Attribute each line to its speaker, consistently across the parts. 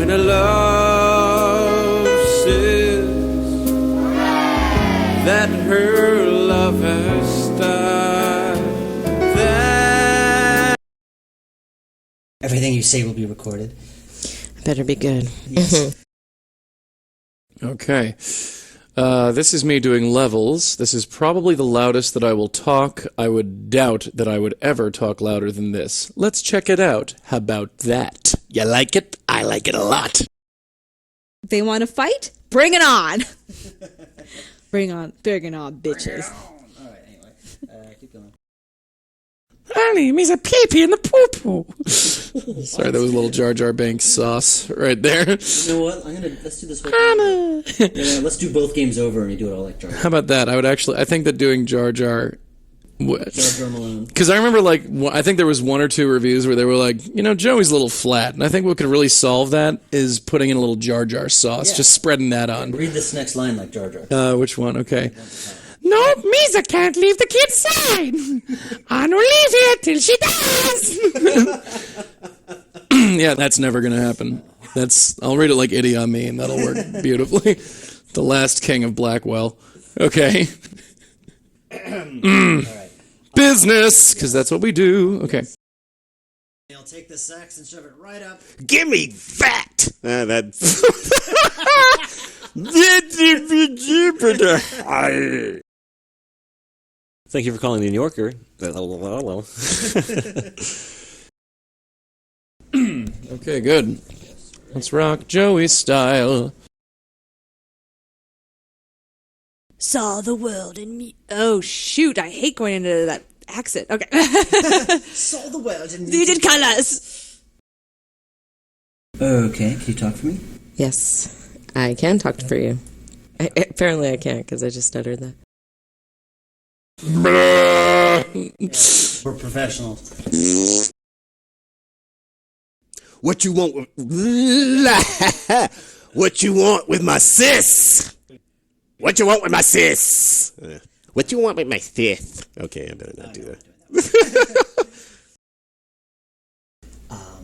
Speaker 1: when a love says that her lover's died. That
Speaker 2: Everything you say will be recorded.
Speaker 3: Better be good.
Speaker 2: Yes.
Speaker 4: Okay. This is me doing levels. This is probably the loudest that I will talk. I would doubt that I would ever talk louder than this. Let's check it out. How about that? You like it? I like it a lot.
Speaker 5: They want to fight? Bring it on! bring it on, bitches.
Speaker 2: Alright, anyway. Keep going.
Speaker 4: Honey, me's a pee-pee in the poo-poo. Sorry, that was a little Jar Jar Binks sauce right there.
Speaker 2: You know what? Let's do this whole thing. Yeah, let's do both games over and we do it all like Jar Jar.
Speaker 4: How about that? I think that doing Jar Jar...
Speaker 2: Jar Jar Malone.
Speaker 4: Because I remember, I think there was one or two reviews where they were like, Joey's a little flat. And I think what could really solve that is putting in a little Jar Jar sauce, just spreading that on.
Speaker 2: Read this next line like Jar Jar.
Speaker 4: Which one? Okay. No, Misa can't leave the kid's side. I don't leave here till she dies. Yeah, that's never going to happen. I'll read it like Idi Amin. That'll work beautifully. The last king of Blackwell. Okay.
Speaker 2: All right.
Speaker 4: Business, because that's what we do. Okay.
Speaker 2: I'll take the sax and shove it right up.
Speaker 6: Give me that! Thank you for calling the New Yorker.
Speaker 4: Okay, good. Let's rock Joey's style.
Speaker 5: Saw the world in me. Oh, shoot. I hate going into that accent. Okay.
Speaker 2: Saw the world in
Speaker 5: Muted colors.
Speaker 2: Okay, can you talk for me?
Speaker 3: Yes, I can talk for you. Apparently I can't, because I just stuttered that.
Speaker 2: We're professionals.
Speaker 6: What you want with... What you want with my sis? What you want with my sis? What you want with my sis? Okay, I better not do that.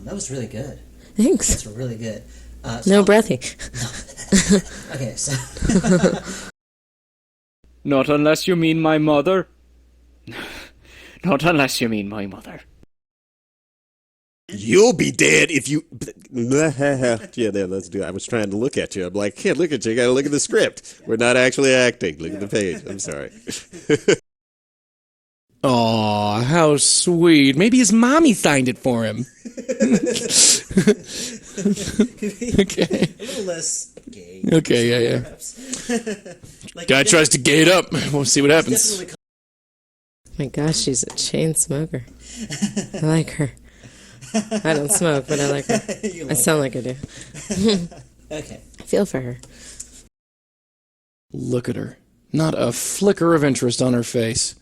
Speaker 2: That was really good.
Speaker 3: Thanks.
Speaker 2: That's really good.
Speaker 3: No breathy.
Speaker 2: Okay, so...
Speaker 1: Not unless you mean my mother. Not unless you mean my mother.
Speaker 6: You'll be dead if you... Yeah, let's do it. I was trying to look at you. I'm like, can't look at you. I gotta look at the script. We're not actually acting. Look at the page. I'm sorry.
Speaker 4: Aw, how sweet. Maybe his mommy signed it for him. Okay.
Speaker 2: A little less gay.
Speaker 4: Okay, yeah. Guy tries to gay it up. We'll see what happens.
Speaker 3: My gosh, she's a chain smoker. I like her. I don't smoke, but I like her. I sound like I do.
Speaker 2: Okay.
Speaker 3: I feel for her.
Speaker 4: Look at her. Not a flicker of interest on her face.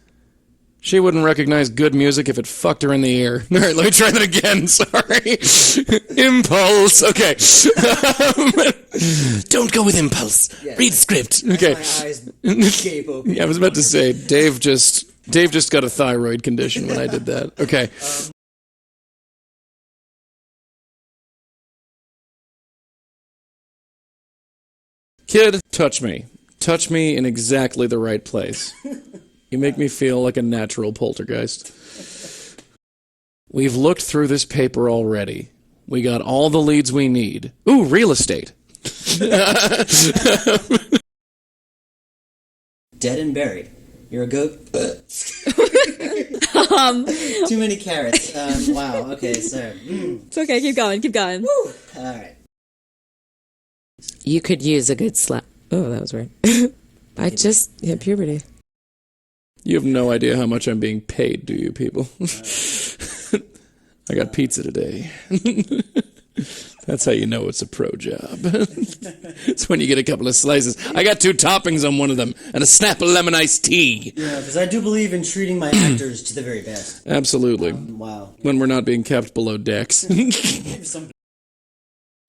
Speaker 4: She wouldn't recognize good music if it fucked her in the ear. All right, let me try that again. Sorry. Impulse. Okay. Don't go with impulse. Yeah, read script. Okay.
Speaker 2: My eyes gape open.
Speaker 4: Yeah, I was about to say, Dave just got a thyroid condition when I did that. Okay. Kid, touch me. Touch me in exactly the right place. You make me feel like a natural poltergeist. We've looked through this paper already. We got all the leads we need. Ooh, real estate.
Speaker 2: Dead and buried. You're a goat. Too many carrots. Wow, okay, so...
Speaker 5: It's okay. Keep going.
Speaker 2: Woo. All right.
Speaker 3: You could use a good slap. Oh, that was weird. I just hit puberty.
Speaker 4: You have no idea how much I'm being paid, do you, people? I got pizza today. That's how you know it's a pro job. It's when you get a couple of slices. I got 2 toppings on one of them, and a snap of lemon iced tea.
Speaker 2: Yeah, because I do believe in treating my actors to the very best.
Speaker 4: Absolutely.
Speaker 2: Wow.
Speaker 4: When we're not being kept below decks.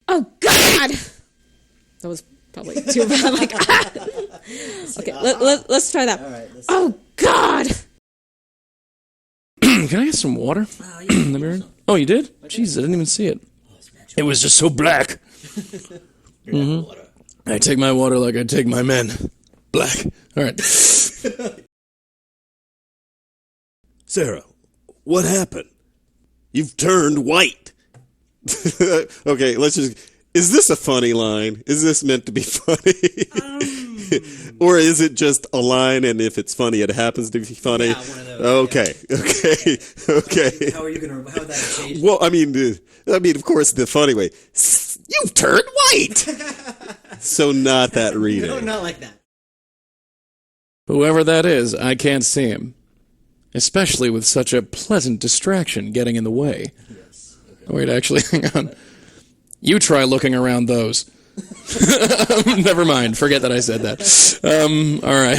Speaker 5: Oh, God! That was probably too bad. Like, okay, let's try that.
Speaker 2: All right,
Speaker 5: oh, God!
Speaker 4: Can I get some water?
Speaker 2: Oh, yeah.
Speaker 4: Oh, you did? Jeez, I didn't even see it. It was just so black.
Speaker 2: Water.
Speaker 4: I take my water like I take my men. Black. All right.
Speaker 6: Sarah, what happened? You've turned white. Okay, let's just... Is this a funny line? Is this meant to be funny? Or is it just a line, and if it's funny, it happens to be funny?
Speaker 2: Yeah, one of those.
Speaker 6: Okay.
Speaker 2: How would that change?
Speaker 6: Well, I mean, of course, the funny way. You've turned white. So not that reading.
Speaker 2: No, not like that.
Speaker 4: Whoever that is, I can't see him. Especially with such a pleasant distraction getting in the way.
Speaker 2: Yes.
Speaker 4: Wait, actually, hang on. You try looking around those. Never mind. Forget that I said that. All right.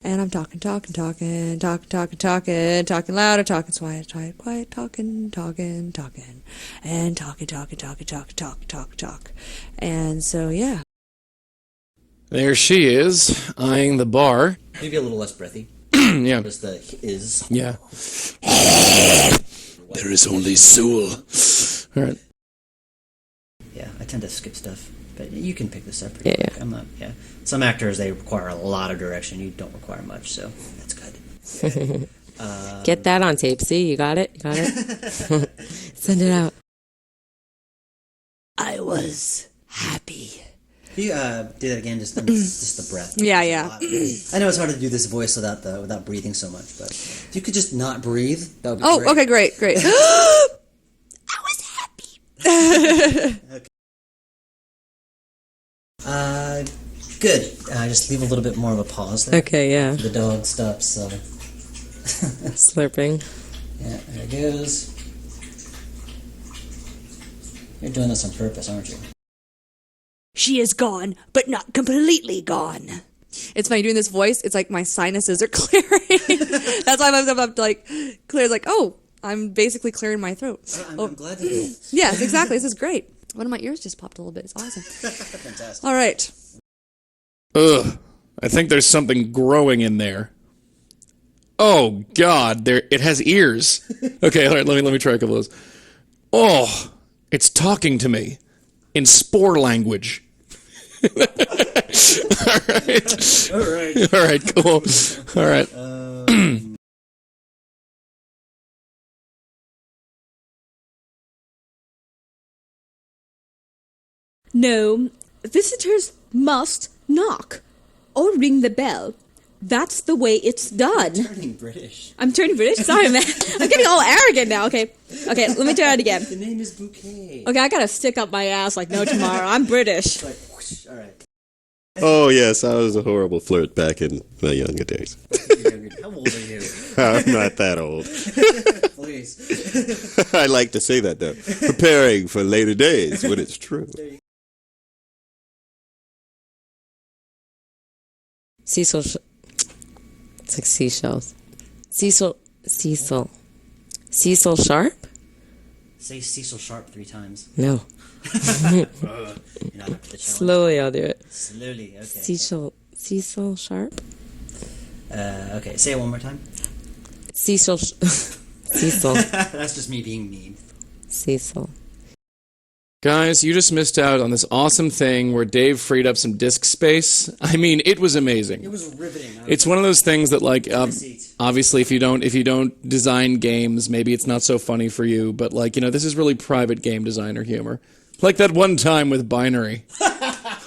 Speaker 5: And I'm talking louder, talking quiet, talking, and talk. And so, yeah.
Speaker 4: There she is, eyeing the bar.
Speaker 2: Maybe a little less breathy.
Speaker 4: Yeah.
Speaker 2: Just the is.
Speaker 4: Yeah. There is only Sewell. All right.
Speaker 2: Yeah, I tend to skip stuff, but you can pick this up pretty
Speaker 3: Yeah,
Speaker 2: quick. I'm not. Yeah, some actors they require a lot of direction. You don't require much, so that's good.
Speaker 3: Get that on tape. See, you got it? You got it? Send it out.
Speaker 5: I was happy.
Speaker 2: Can you do that again? Just the breath.
Speaker 5: Yeah.
Speaker 2: I know it's hard to do this voice without breathing so much, but if you could just not breathe, that would be
Speaker 5: Oh,
Speaker 2: great.
Speaker 5: okay, great. I was happy.
Speaker 2: Good. Just leave a little bit more of a pause there.
Speaker 3: Okay, yeah.
Speaker 2: The dog stops.
Speaker 3: Slurping.
Speaker 2: Yeah, there it goes. You're doing this on purpose, aren't you?
Speaker 5: She is gone, but not completely gone. It's funny doing this voice. It's like my sinuses are clearing. That's why I'm like clear. It's like, oh, I'm basically clearing my throat.
Speaker 2: I'm glad to do this.
Speaker 5: Yes, exactly. This is great. One of my ears just popped a little bit. It's awesome.
Speaker 2: Fantastic.
Speaker 5: All right.
Speaker 4: Ugh. I think there's something growing in there. Oh, God. It has ears. Okay, all right, let me try a couple of those. Oh, it's talking to me in spore language. All right, cool. All right.
Speaker 5: No, visitors must knock or ring the bell. That's the way it's done.
Speaker 2: Turning British.
Speaker 5: I'm turning British? Sorry, man. I'm getting all arrogant now. Okay, let me try it again.
Speaker 2: The name is Bouquet.
Speaker 5: Okay, I gotta stick up my ass like no tomorrow. I'm British.
Speaker 2: It's like, whoosh, all right.
Speaker 6: Oh, yes, I was a horrible flirt back in my younger days.
Speaker 2: How old are you?
Speaker 6: I'm not that old.
Speaker 2: Please.
Speaker 6: I like to say that, though. Preparing for later days when it's true.
Speaker 3: Cecil. It's like seashells. Cecil Sharp?
Speaker 2: Say Cecil Sharp 3 times.
Speaker 3: No.
Speaker 2: You're not up to the challenge.
Speaker 3: Slowly, I'll do it.
Speaker 2: Slowly, okay.
Speaker 3: Cecil Sharp?
Speaker 2: Okay, say it one more time.
Speaker 3: Cecil.
Speaker 2: That's just me being mean.
Speaker 3: Cecil.
Speaker 4: Guys, you just missed out on this awesome thing where Dave freed up some disk space. I mean, it was amazing.
Speaker 2: It was riveting.
Speaker 4: It's one of those things that, like,
Speaker 2: seat.
Speaker 4: obviously, if you don't design games, maybe it's not so funny for you. But, like, this is really private game designer humor. Like that one time with Binary.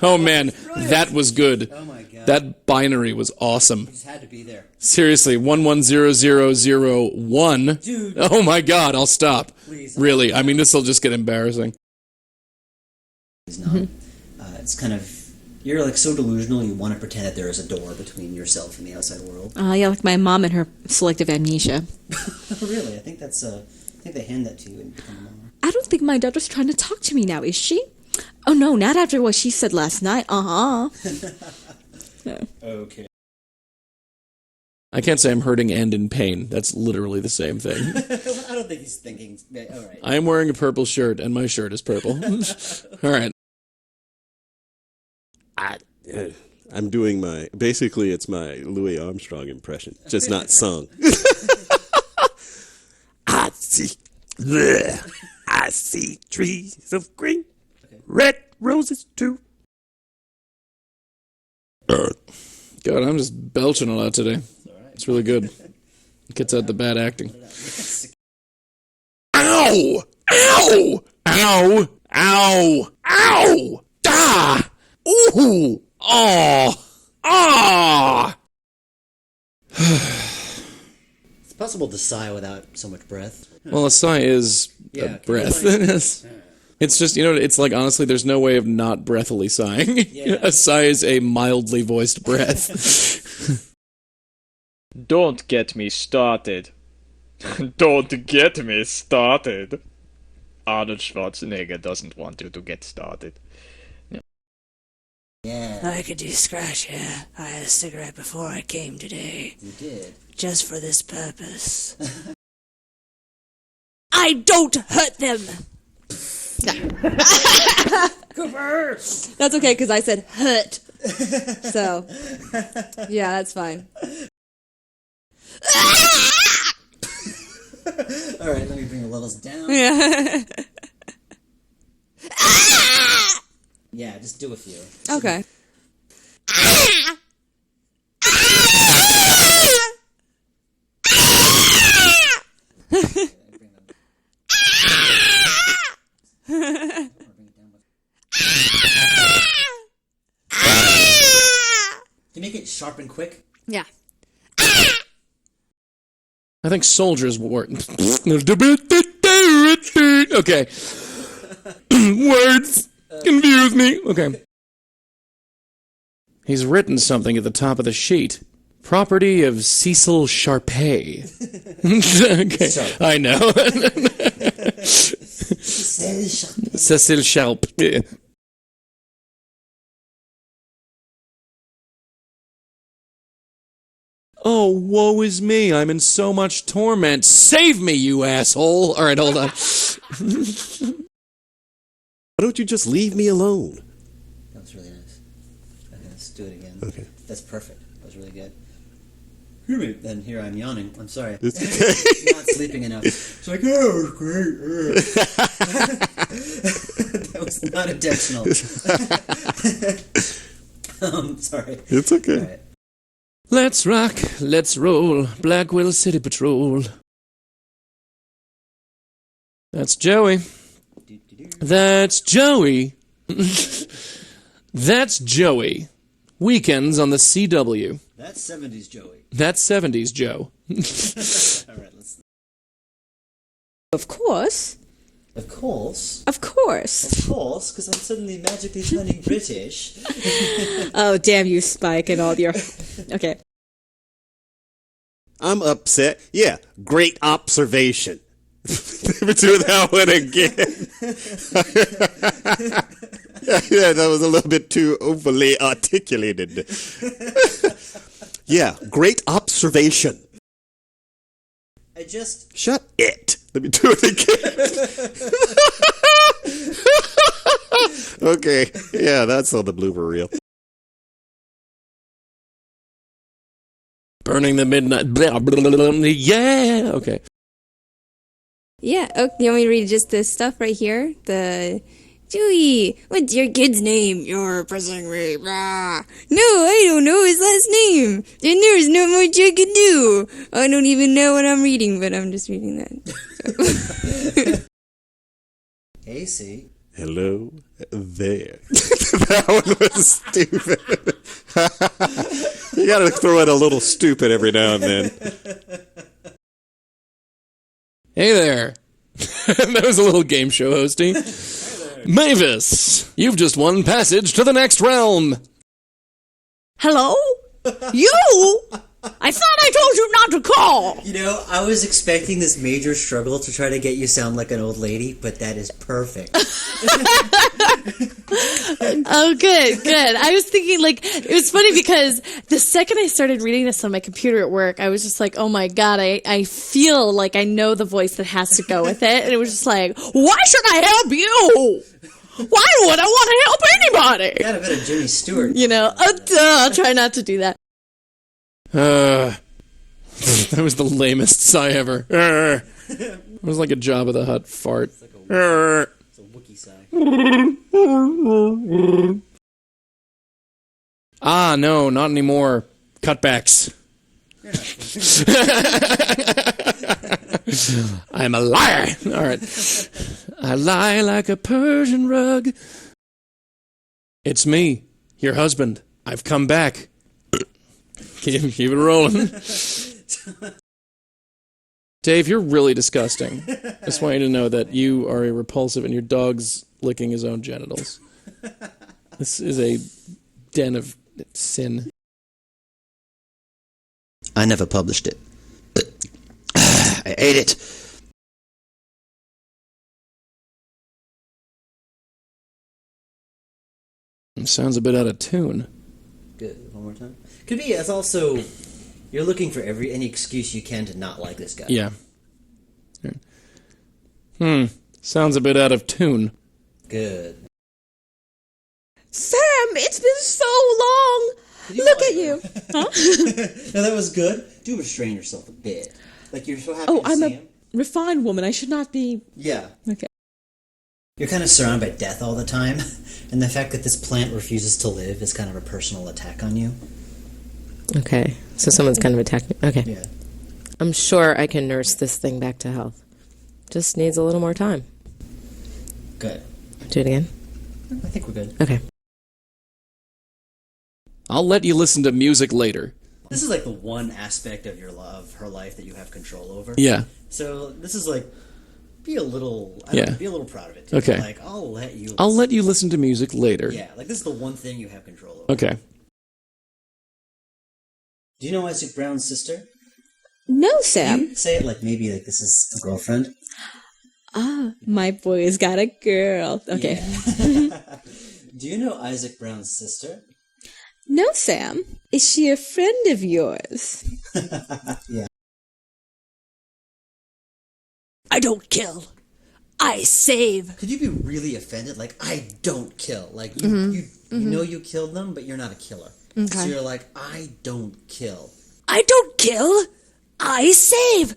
Speaker 4: Oh man, that was good.
Speaker 2: Oh my god.
Speaker 4: That Binary was awesome.
Speaker 2: Just had to be there.
Speaker 4: Seriously, 110001.
Speaker 2: Dude.
Speaker 4: Oh my god, I'll stop.
Speaker 2: Please.
Speaker 4: Really, I mean, this will just get embarrassing.
Speaker 2: It's not. It's kind of, you're like so delusional. You want to pretend that there is a door between yourself and the outside world.
Speaker 5: Yeah, like my mom and her selective amnesia.
Speaker 2: Really, I think that's. I think they hand that to you and become a mom.
Speaker 5: I don't think my daughter's trying to talk to me now, is she? Oh no, not after what she said last night. No.
Speaker 2: Okay.
Speaker 4: I can't say I'm hurting and in pain. That's literally the same thing.
Speaker 2: I don't think he's thinking. All right.
Speaker 4: I am wearing a purple shirt, and my shirt is purple. All right.
Speaker 6: I'm doing basically it's my Louis Armstrong impression, just not sung. I see trees of green, red roses too.
Speaker 4: God, I'm just belching a lot today. It's really good. Gets out the bad acting. Ow! Ow! Ow! Ow! Ow! Ah! Ooh! Oh! Ah!
Speaker 2: It's possible to sigh without so much breath.
Speaker 4: Well, a sigh is a breath. It's just, it's like, honestly, there's no way of not breathily sighing.
Speaker 2: Yeah.
Speaker 4: A sigh is a mildly voiced breath.
Speaker 1: Don't get me started. Don't get me started. Arnold Schwarzenegger doesn't want you to get started.
Speaker 2: Yeah,
Speaker 5: I could do scratch, yeah. I had a cigarette before I came today.
Speaker 2: you did.
Speaker 5: Just for this purpose. I don't hurt them! That's okay, because I said hurt. So, yeah, that's fine.
Speaker 2: Alright, let me bring the levels down.
Speaker 5: Yeah.
Speaker 2: Yeah, just do a few.
Speaker 5: Okay.
Speaker 2: To make it sharp and quick.
Speaker 5: Yeah.
Speaker 4: I think soldiers were... Okay. Words confuse me. Okay. He's written something at the top of the sheet. Property of Cecil Sharpay. Okay.
Speaker 2: Sharp.
Speaker 4: I know. Cecil Sharp. Yeah. Oh, woe is me. I'm in so much torment. Save me, you asshole. All right, hold on.
Speaker 6: Why don't you just leave me alone?
Speaker 2: That was really nice. Okay, let's do it again.
Speaker 6: Okay.
Speaker 2: That's perfect. That was really good. Then here I'm yawning. I'm sorry.
Speaker 6: It's okay.
Speaker 2: I'm not sleeping enough. It's like, oh, great. That was not intentional. Sorry.
Speaker 6: It's okay.
Speaker 2: All right.
Speaker 4: Let's rock, let's roll, Blackwell City Patrol. That's Joey. That's Joey. That's Joey. Weekends on the CW.
Speaker 2: That's 70s Joey.
Speaker 4: That's 70s Joe.
Speaker 2: All right, let's.
Speaker 5: Of course.
Speaker 2: Of course.
Speaker 5: Of course.
Speaker 2: Of course, because I'm suddenly magically turning British.
Speaker 5: Oh, damn you, Spike, and all your... Okay.
Speaker 6: I'm upset. Yeah, great observation. Never do that one again. Yeah, that was a little bit too overly articulated. Yeah, great observation.
Speaker 2: I just...
Speaker 6: Shut it. Let me do it again. Okay, yeah, that's on the blooper reel.
Speaker 4: Burning the midnight. Blah, blah, blah, blah, yeah. Okay.
Speaker 5: Yeah, oh, you want me to read just this stuff right here? The... Joey, what's your kid's name? You're pressing me. Blah. No, I don't know his last name. Then there's not much I can do. I don't even know what I'm reading, but I'm just reading that.
Speaker 2: Hey, see?
Speaker 6: Hello there. That one was stupid. You gotta throw in a little stupid every now and then.
Speaker 4: Hey there. That was a little game show hosting. Mavis, you've just won passage to the next realm.
Speaker 5: Hello? You? I thought I told you not to call.
Speaker 2: You know, I was expecting this major struggle to try to get you sound like an old lady, but that is perfect.
Speaker 7: Oh, good, good. I was thinking, it was funny because the second I started reading this on my computer at work, I was just like, oh my God, I feel like I know the voice that has to go with it. And it was just like, why should I help you? Why would I want to help anybody?
Speaker 2: Got a bit of Jimmy Stewart.
Speaker 7: I'll try not to do that.
Speaker 4: That was the lamest sigh ever. It was like a Jabba the Hutt fart.
Speaker 2: It's like a It's a Wookiee sigh.
Speaker 4: Ah, no, not anymore. Cutbacks. I'm a liar. All right. I lie like a Persian rug. It's me, your husband. I've come back. Keep it rolling. Dave, you're really disgusting. I just want you to know that you are a repulsive and your dog's licking his own genitals. This is a den of sin.
Speaker 2: I never published it. I ate it.
Speaker 4: It sounds a bit out of tune.
Speaker 2: Good. One more time. Could be. It's also you're looking for any excuse you can to not like this guy.
Speaker 4: Yeah. Sounds a bit out of tune.
Speaker 2: Good.
Speaker 5: Sam, it's been so long. Look at you. Huh?
Speaker 2: No, that was good. Do restrain yourself a bit. Like you're so happy
Speaker 5: Oh,
Speaker 2: to
Speaker 5: I'm
Speaker 2: see
Speaker 5: a
Speaker 2: him.
Speaker 5: refined woman. I should not be.
Speaker 2: Yeah.
Speaker 5: Okay.
Speaker 2: You're kind of surrounded by death all the time, and the fact that this plant refuses to live is kind of a personal attack on you.
Speaker 3: Okay, so someone's kind of attacked me. Okay.
Speaker 2: Yeah.
Speaker 3: I'm sure I can nurse this thing back to health. Just needs a little more time.
Speaker 2: Good.
Speaker 3: Do it again?
Speaker 2: I think we're good.
Speaker 3: Okay.
Speaker 4: I'll let you listen to music later.
Speaker 2: This is like the one aspect of her life that you have control over.
Speaker 4: Yeah.
Speaker 2: So this is like, be a little proud of it. Too.
Speaker 4: Okay.
Speaker 2: Like I'll let you
Speaker 4: listen to music later.
Speaker 2: Yeah, like this is the one thing you have control over.
Speaker 4: Okay.
Speaker 2: Do you know Isaac Brown's sister?
Speaker 5: No, Sam.
Speaker 2: You say it like maybe like this is a girlfriend.
Speaker 5: Ah, my boy's got a girl. Okay.
Speaker 2: Yeah. Do you know Isaac Brown's sister?
Speaker 5: No, Sam. Is she a friend of yours?
Speaker 2: Yeah.
Speaker 5: I don't kill. I save.
Speaker 2: Could you be really offended? Like, I don't kill. Like, you know you killed them, but you're not a killer.
Speaker 5: Okay.
Speaker 2: So you're like, I don't kill.
Speaker 5: I don't kill. I save.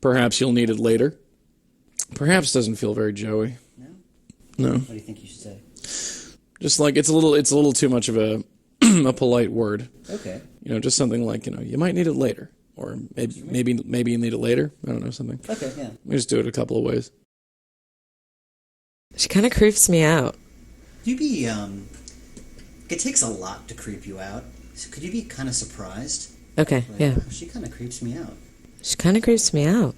Speaker 4: Perhaps you'll need it later. Perhaps doesn't feel very Joey. No.
Speaker 2: What do you think you should say?
Speaker 4: Just like it's a little too much of a a polite word.
Speaker 2: Okay.
Speaker 4: Just something like, you might need it later. Or maybe you need it later. I don't know, something.
Speaker 2: Okay, yeah.
Speaker 4: We just do it a couple of ways.
Speaker 3: She kind of creeps me out.
Speaker 2: You be, it takes a lot to creep you out. So could you be kind of surprised?
Speaker 3: Okay,
Speaker 2: Like,
Speaker 3: yeah.
Speaker 2: She kind of creeps me out.
Speaker 3: She kind of creeps me out.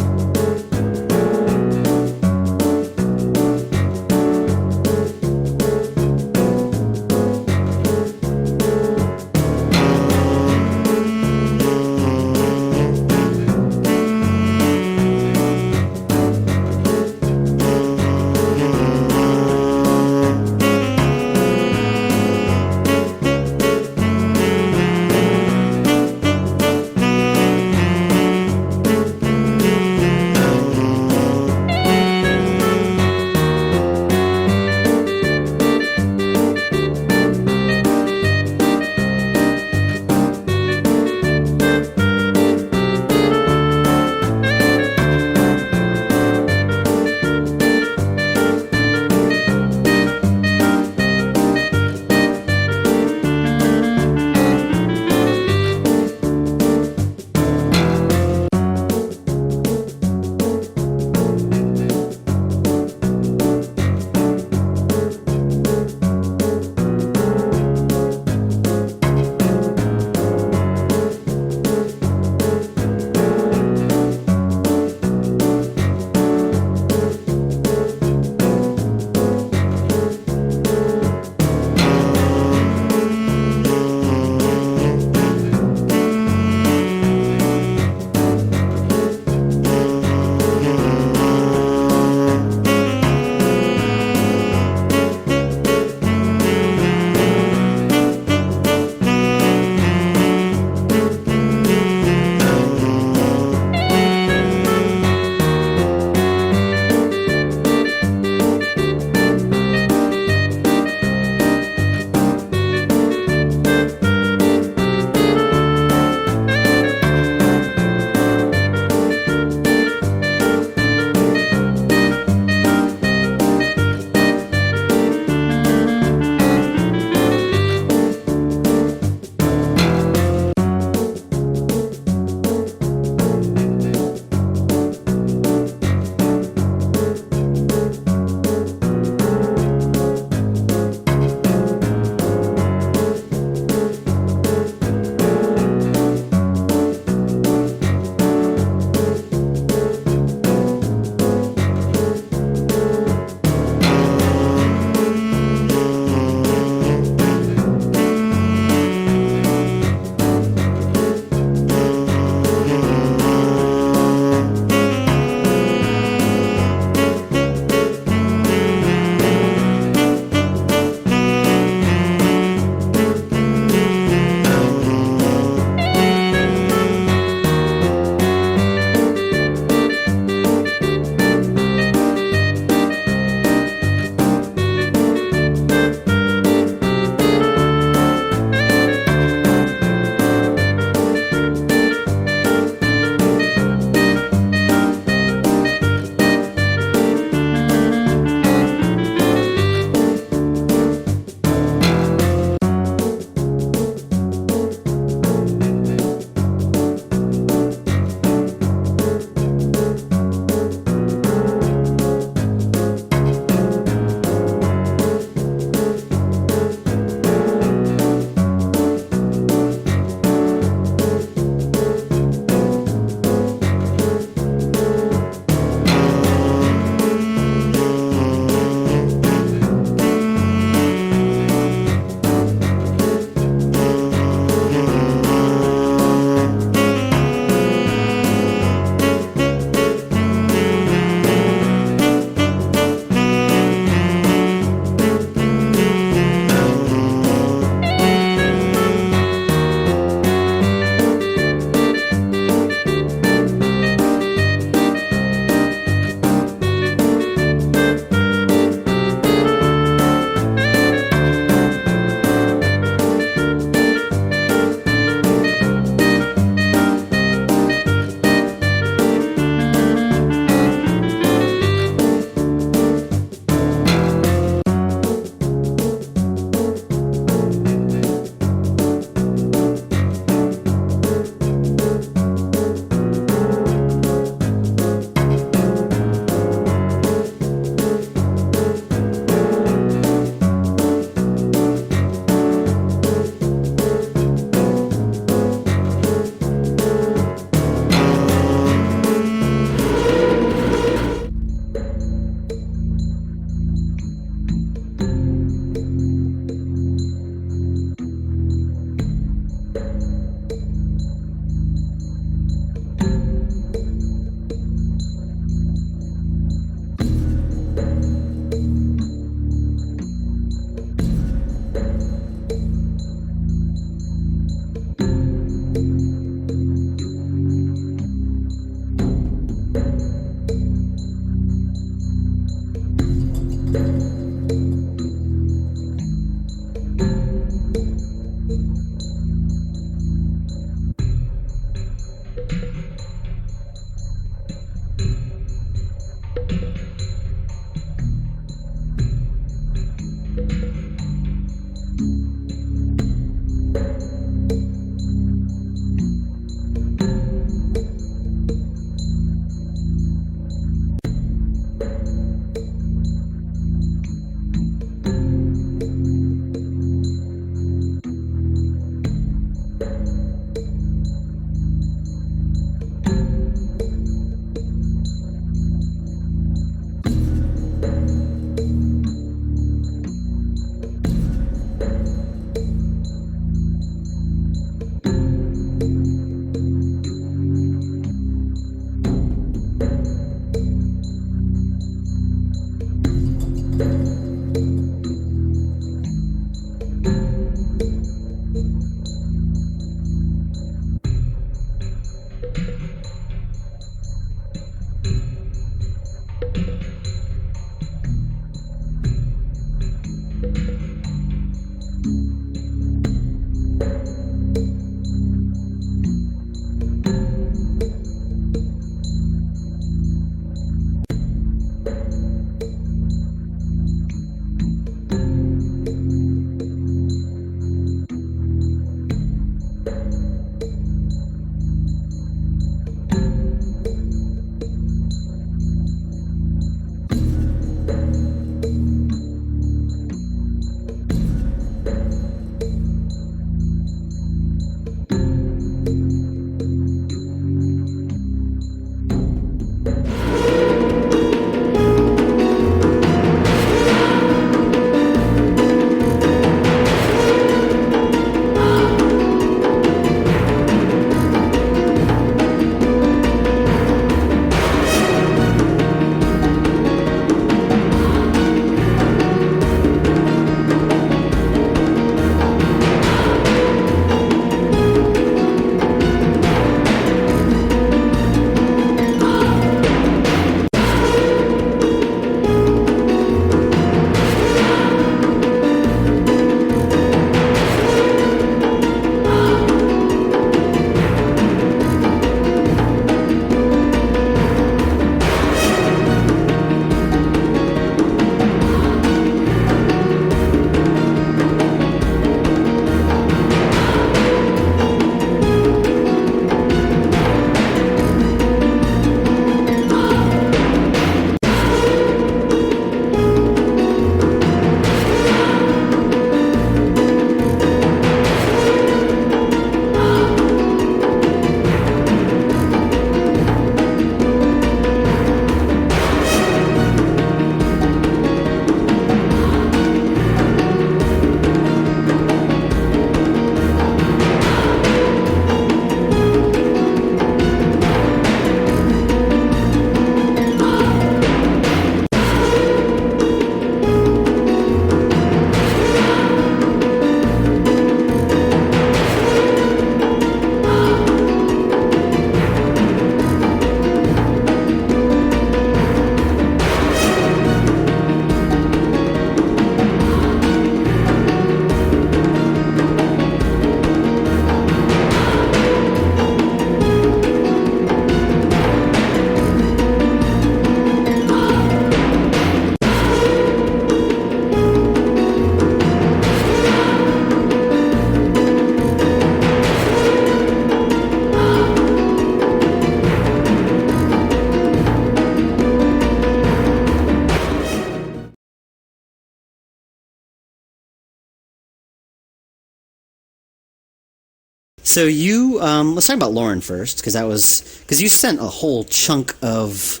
Speaker 2: So you, let's talk about Lauren first, because you sent a whole chunk of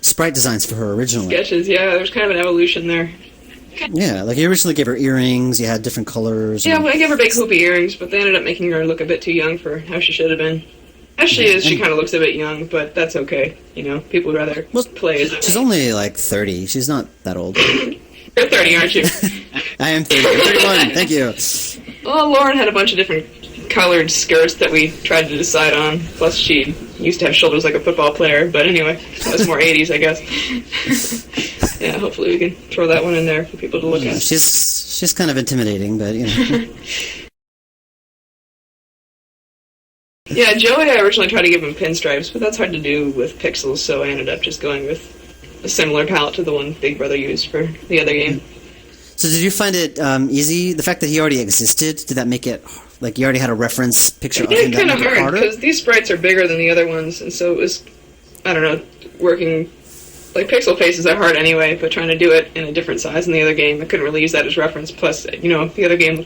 Speaker 2: sprite designs for her originally.
Speaker 8: Sketches, yeah, there's kind of an evolution there.
Speaker 2: Yeah, like you originally gave her earrings, you had different colors.
Speaker 8: Yeah, well, I gave her big hoopy earrings, but they ended up making her look a bit too young for how she should have been. As she is, she kind of looks a bit young, but that's okay. You know, people would rather play as
Speaker 2: she's only like 30. She's not that old.
Speaker 8: You're 30, aren't you?
Speaker 2: I am 30. 31, thank you.
Speaker 8: Well, Lauren had a bunch of different colored skirts that we tried to decide on. Plus, she used to have shoulders like a football player. But anyway, that's more 80s, I guess. Yeah, hopefully we can throw that one in there for people to look at.
Speaker 2: She's kind of intimidating, but you know.
Speaker 8: Yeah, Joey, I originally tried to give him pinstripes, but that's hard to do with pixels, so I ended up just going with a similar palette to the one Big Brother used for the other game.
Speaker 2: So did you find it easy? The fact that he already existed, did that make it, like, you already had a reference picture of him?
Speaker 8: It kind of hard, because these sprites are bigger than the other ones, and so it was, I don't know, working... Like, pixel faces are hard anyway, but trying to do it in a different size in the other game, I couldn't really use that as reference. Plus, you know, the other game,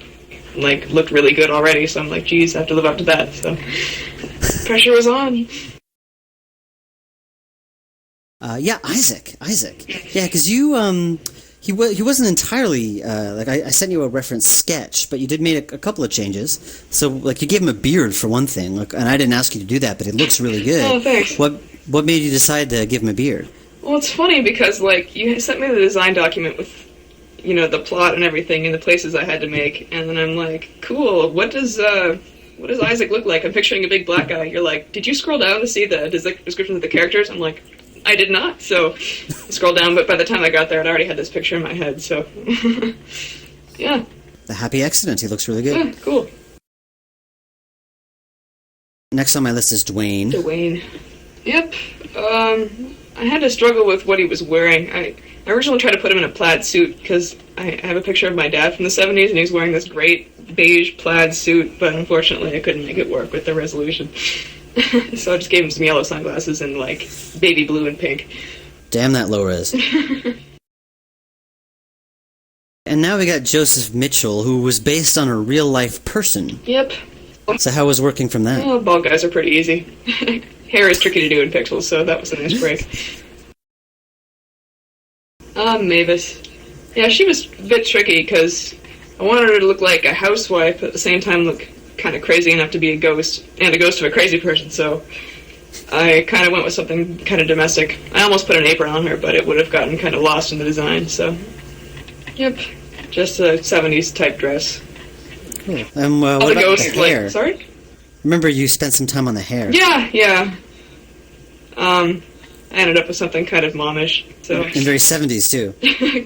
Speaker 8: like, looked really good already, so I'm like, geez, I have to live up to that, so... Pressure was on.
Speaker 2: Yeah, Isaac. Yeah, because you, he wasn't entirely, like, I sent you a reference sketch, but you did make a couple of changes. So, like, you gave him a beard for one thing, like, and I didn't ask you to do that, but it looks really good.
Speaker 8: Oh, thanks.
Speaker 2: What made you decide to give him a beard?
Speaker 8: Well, it's funny because, like, you sent me the design document with the plot and everything and the places I had to make. And then I'm like, cool, what does Isaac look like? I'm picturing a big black guy. You're like, did you scroll down to see the description of the characters? I'm like, I did not. So I scrolled down, but by the time I got there, I'd already had this picture in my head. So, yeah.
Speaker 2: The happy accident. He looks really good.
Speaker 8: Yeah, cool.
Speaker 2: Next on my list is Dwayne.
Speaker 8: Dwayne. Yep. I had to struggle with what he was wearing. I originally tried to put him in a plaid suit because I have a picture of my dad from the 70s and he's wearing this great beige plaid suit, but unfortunately I couldn't make it work with the resolution. So I just gave him some yellow sunglasses and like baby blue and pink.
Speaker 2: Damn that low res. And now we got Joseph Mitchell, who was based on a real life person.
Speaker 8: Yep.
Speaker 2: So how was working from that?
Speaker 8: Oh, bald guys are pretty easy. Hair is tricky to do in pixels, so that was a nice break. Mavis. Yeah, she was a bit tricky because I wanted her to look like a housewife, but at the same time look kind of crazy enough to be a ghost, and a ghost of a crazy person, so I kind of went with something kind of domestic. I almost put an apron on her, but it would have gotten kind of lost in the design, so... Yep, just a 70s type dress.
Speaker 2: Cool. What
Speaker 8: the
Speaker 2: about
Speaker 8: ghost,
Speaker 2: the hair?
Speaker 8: Sorry?
Speaker 2: Remember you spent some time on the hair.
Speaker 8: Yeah. I ended up with something kind of momish, so...
Speaker 2: And very 70s, too.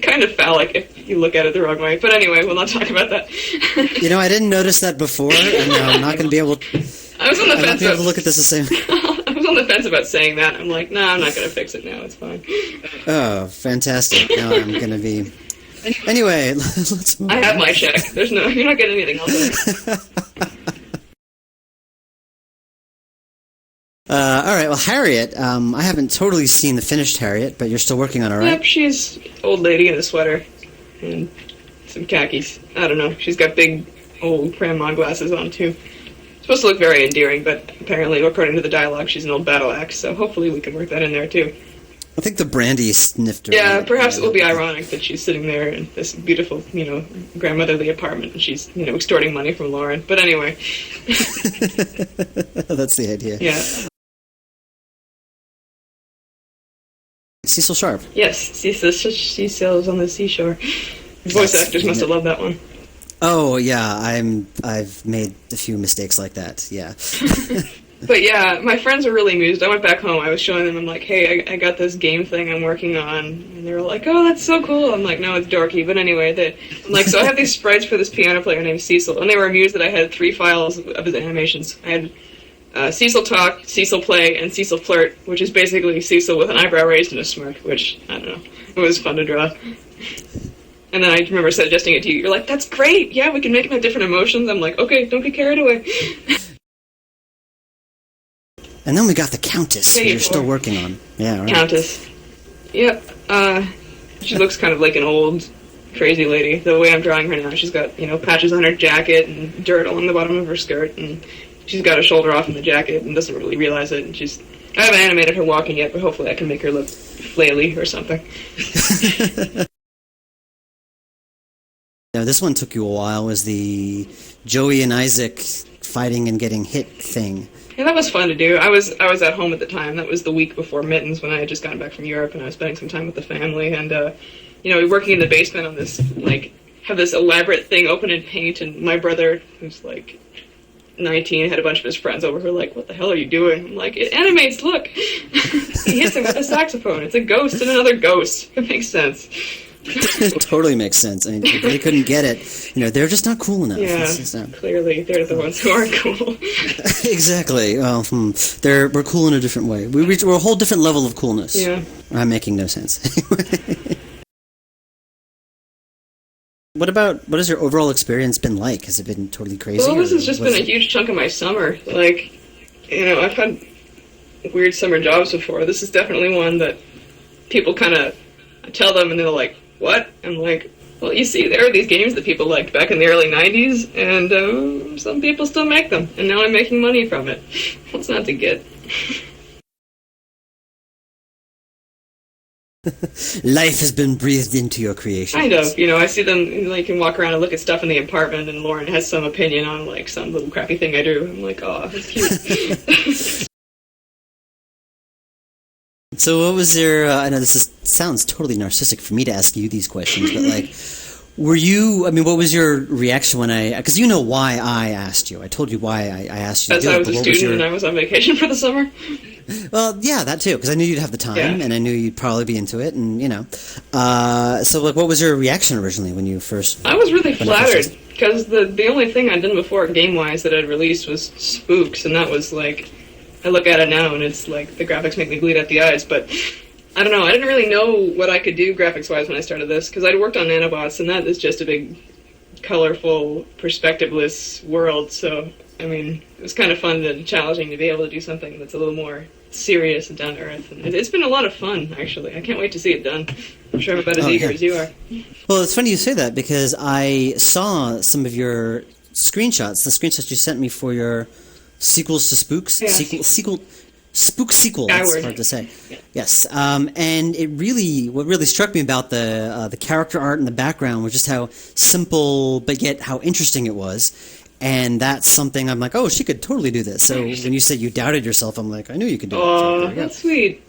Speaker 8: Kind of phallic if you look at it the wrong way. But anyway, we'll not talk about that.
Speaker 2: I didn't notice that before, and I'm not going to be able to...
Speaker 8: I was on the fence.
Speaker 2: I'm not going to be able to look at this the same...
Speaker 8: I was on the fence about saying that. I'm like, no, I'm not going to fix it now. It's fine.
Speaker 2: Oh, fantastic. Now I'm going to be... Anyway, let's move on.
Speaker 8: I have my check. You're not getting anything else.
Speaker 2: All right, well, Harriet, I haven't totally seen the finished Harriet, but you're still working on her, right?
Speaker 8: Yep, she's old lady in a sweater and some khakis. I don't know. She's got big, old grandma glasses on, too. Supposed to look very endearing, but apparently, according to the dialogue, she's an old battle axe, so hopefully we can work that in there, too.
Speaker 2: I think the brandy sniffed her.
Speaker 8: Yeah, perhaps it will be ironic that she's sitting there in this beautiful, grandmotherly apartment, and she's, extorting money from Lauren. But anyway.
Speaker 2: That's the idea.
Speaker 8: Yeah.
Speaker 2: Cecil Sharp.
Speaker 8: Yes, Cecil's on the seashore. Voice actors must have loved that one.
Speaker 2: Oh yeah, I've made a few mistakes like that. Yeah.
Speaker 8: But yeah, my friends were really amused. I went back home. I was showing them. I'm like, hey, I got this game thing I'm working on, and they were like, oh, that's so cool. I'm like, no, it's dorky. But anyway, I'm like, so I have these sprites for this piano player named Cecil, and they were amused that I had 3 files of his animations. I had Cecil Talk, Cecil Play, and Cecil Flirt, which is basically Cecil with an eyebrow raised and a smirk, which, I don't know, it was fun to draw. And then I remember suggesting it to you. You're like, that's great. Yeah, we can make him have different emotions. I'm like, okay, don't get carried away.
Speaker 2: And then we got the Countess, who you're still working on. Yeah, right.
Speaker 8: Countess. Yep. She looks kind of like an old, crazy lady. The way I'm drawing her now, she's got, patches on her jacket and dirt along the bottom of her skirt, and she's got a shoulder off in the jacket and doesn't really realize it, and I haven't animated her walking yet, but hopefully I can make her look flaily or something.
Speaker 2: Now, this one took you a while, was the Joey and Isaac fighting and getting hit thing.
Speaker 8: Yeah, that was fun to do. I was at home at the time. That was the week before Mittens when I had just gotten back from Europe and I was spending some time with the family. And, working in the basement on this, have this elaborate thing open in paint. And my brother, who's 19, had a bunch of his friends over who were like, what the hell are you doing? I'm like, it animates, look. He hits him with a saxophone. It's a ghost and another ghost. It makes sense.
Speaker 2: It totally makes sense. I mean, they couldn't get it. They're just not cool enough.
Speaker 8: Yeah, clearly they're the ones who aren't cool.
Speaker 2: Exactly. Well, we're cool in a different way. We're a whole different level of coolness.
Speaker 8: Yeah.
Speaker 2: I'm making no sense. What has your overall experience been like? Has it been totally crazy?
Speaker 8: Well, this has just been a huge chunk of my summer. I've had weird summer jobs before. This is definitely one that people kind of tell them and they're like, what? I'm like, well, you see, there are these games that people liked back in the early 90s, and some people still make them, and now I'm making money from it. What's not to get?
Speaker 2: Life has been breathed into your creation.
Speaker 8: Kind of. I see them, you can walk around and look at stuff in the apartment, and Lauren has some opinion on, some little crappy thing I do. I'm like, oh, that's cute.
Speaker 2: So what was your, I know this sounds totally narcissistic for me to ask you these questions, but Were you? I mean, what was your reaction when because you know why I asked you? I told you why I asked you.
Speaker 8: As I was a student and I was on vacation for the summer.
Speaker 2: Well, yeah, that too, because I knew you'd have the time, and I knew you'd probably be into it, and so like, what was your reaction originally when you first?
Speaker 8: I was really flattered because the only thing I'd done before game wise that I'd released was Spooks, and that was like, I look at it now and it's like the graphics make me bleed at the eyes, but I don't know. I didn't really know what I could do graphics wise when I started this because I'd worked on nanobots, and that is just a big, colorful, perspectiveless world. So I mean, it was kind of fun and challenging to be able to do something that's a little more serious and down to earth. And it's been a lot of fun, actually. I can't wait to see it done. I'm sure I'm about as eager as you are.
Speaker 2: Well, it's funny you say that because I saw some of your screenshots, the screenshots you sent me for your sequels to Spooks.
Speaker 8: Yeah.
Speaker 2: Spook sequel. That's hard to say. Yeah. Yes, and what really struck me about the character art and the background was just how simple, but yet how interesting it was. And that's something I'm like, oh, she could totally do this. So when you said you doubted yourself, I'm like, I knew you could do it.
Speaker 8: Oh,
Speaker 2: So
Speaker 8: that's sweet.